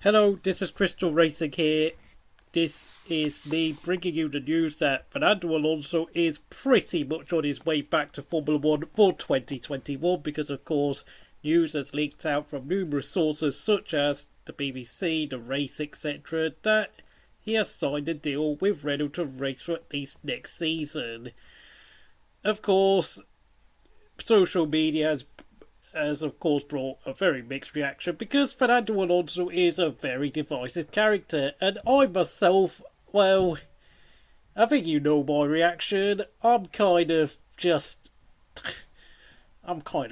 Hello, this is Crystal Racing here. This is me bringing you the news that Fernando Alonso is pretty much on his way back to Formula 1 for 2021 because, of course, news has leaked out from numerous sources such as the BBC, the race, etc. that he has signed a deal with Renault to race for at least next season. Of course, social media has of course brought a very mixed reaction because Fernando Alonso is a very divisive character, and I myself, well, I think you know my reaction. I'm kind of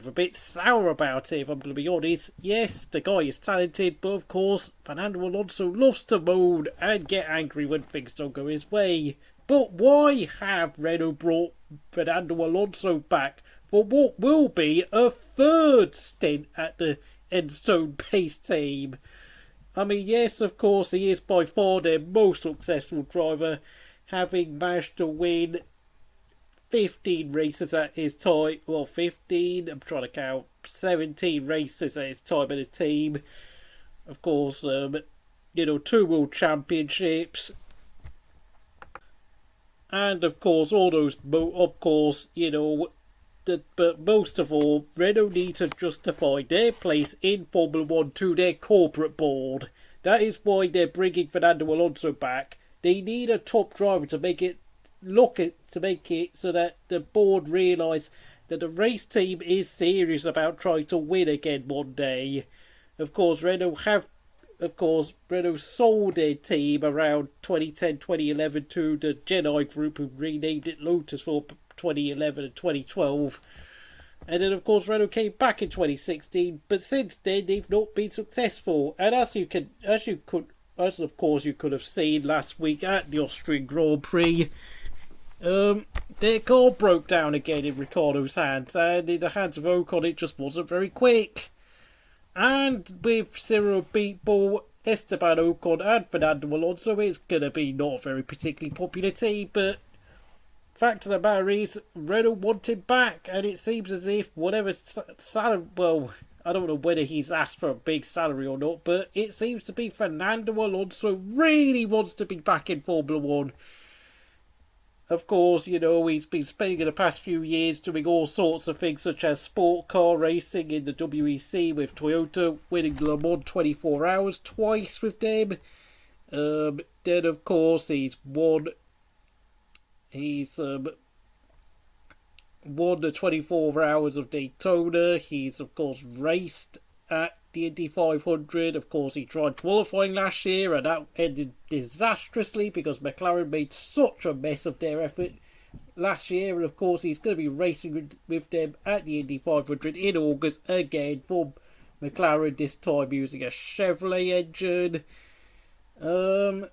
a bit sour about it, if I'm going to be honest. Yes, the guy is talented, but of course, Fernando Alonso loves to moan and get angry when things don't go his way. But why have Renault brought Fernando Alonso back for what will be a third stint at the Enstone-based team? I mean, yes, of course, he is by far their most successful driver, having managed to win 15 races at his time. Well, 15, I'm trying to count, 17 races at his time in the team. Of course, 2 World Championships. And, of course, all those, but most of all, Renault need to justify their place in Formula 1 to their corporate board. That is why they're bringing Fernando Alonso back. They need a top driver to make it so that the board realise that the race team is serious about trying to win again one day. Of course, Renault sold their team around 2010-2011 to the Jedi Group, who renamed it Lotus for 2011 and 2012. And then, of course, Renault came back in 2016, but since then they've not been successful. And as you could have seen last week at the Austrian Grand Prix, their car broke down again in Ricciardo's hands, and in the hands of Ocon it just wasn't very quick. And with Cyril Beatball, Esteban Ocon and Fernando Alonso, it's going to be not a very particularly popular team, but fact of the matter is, Renault want him back, and it seems as if whatever salary, well, I don't know whether he's asked for a big salary or not, but it seems to be Fernando Alonso really wants to be back in Formula 1. Of course, he's been spending the past few years doing all sorts of things such as sport car racing in the WEC with Toyota, winning Le Mans 24 Hours twice with them. Then, of course, he's won the 24 Hours of Daytona. He's, of course, raced at the Indy 500. Of course, he tried qualifying last year, and that ended disastrously because McLaren made such a mess of their effort last year. And, of course, he's going to be racing with them at the Indy 500 in August again for McLaren, this time using a Chevrolet engine. And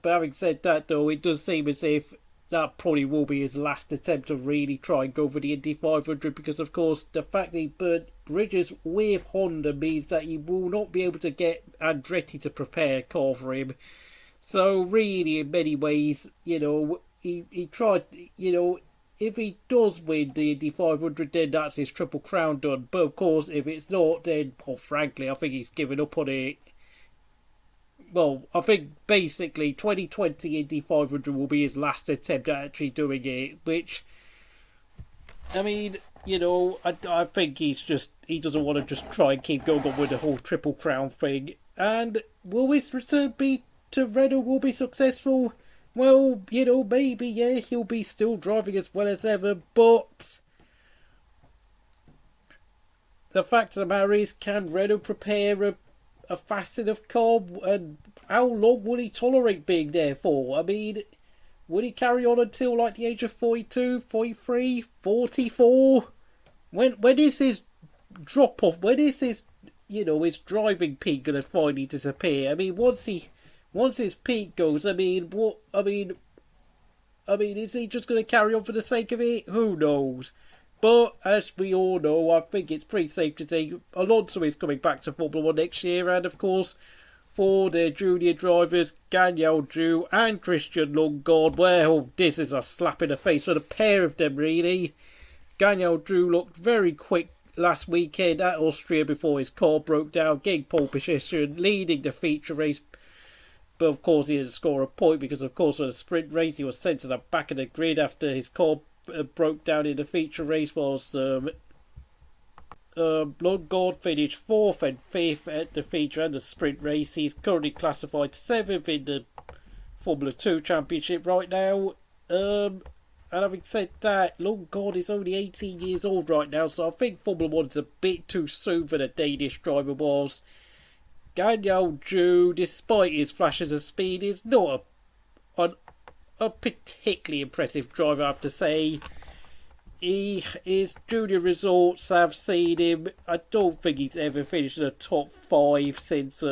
having said that, though, it does seem as if that probably will be his last attempt to really try and go for the Indy 500 because, of course, the fact that he burnt bridges with Honda means that he will not be able to get Andretti to prepare a car for him. So, really, in many ways, he tried, if he does win the Indy 500, then that's his Triple Crown done. But, of course, if it's not, then, well, frankly, I think he's given up on it. Well, I think basically 2020 Indy 500 will be his last attempt at actually doing it, which, I mean, I think he doesn't want to just try and keep going on with the whole Triple Crown thing. And will his return be to Renault will be successful? Well, maybe, yeah, he'll be still driving as well as ever, but the fact of the matter is, can Renault prepare a fast enough car, and how long will he tolerate being there for? I mean, will he carry on until like the age of 42, 43, 44? When is his drop off? When is his his driving peak gonna finally disappear? I mean, once his peak goes, I mean, is he just gonna carry on for the sake of it? Who knows? But, as we all know, I think it's pretty safe to say Alonso is coming back to Formula 1 next year. And, of course, for their junior drivers, Daniel Drew and Christian Lundgaard, well, this is a slap in the face for the pair of them, really. Daniel Drew looked very quick last weekend at Austria before his car broke down, getting pole position, leading the feature race. But of course he didn't score a point because of course on the sprint race he was sent to the back of the grid after his car broke down in the feature race. Whilst Lundgaard finished 4th and 5th at the feature and the sprint race. He's currently classified 7th in the Formula 2 Championship right now. And having said that, Lundgaard is only 18 years old right now, so I think Formula 1 is a bit too soon for the Danish driver. Was Daniel Zhu, despite his flashes of speed, is not a particularly impressive driver, I have to say. His junior results have seen him. I don't think he's ever finished in the top 5 since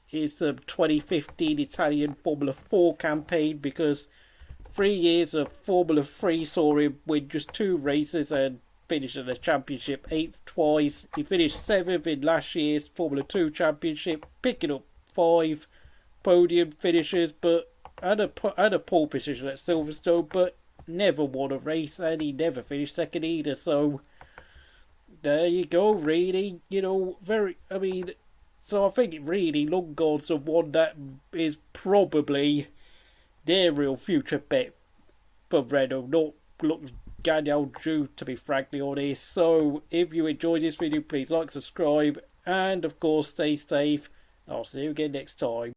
his 2015 Italian Formula 4 campaign, because 3 years of Formula 3 saw him win just 2 races and finish in the championship 8th twice. He finished 7th in last year's Formula 2 championship, picking up 5 podium finishes, but and a pole position at Silverstone, but never won a race, and he never finished second either. So there you go, really. So I think really Lundgaard's the one that is probably their real future bet for Renault, not Daniel Zhu, to be frankly honest. So if you enjoyed this video, please like, subscribe, and of course stay safe. I'll see you again next time.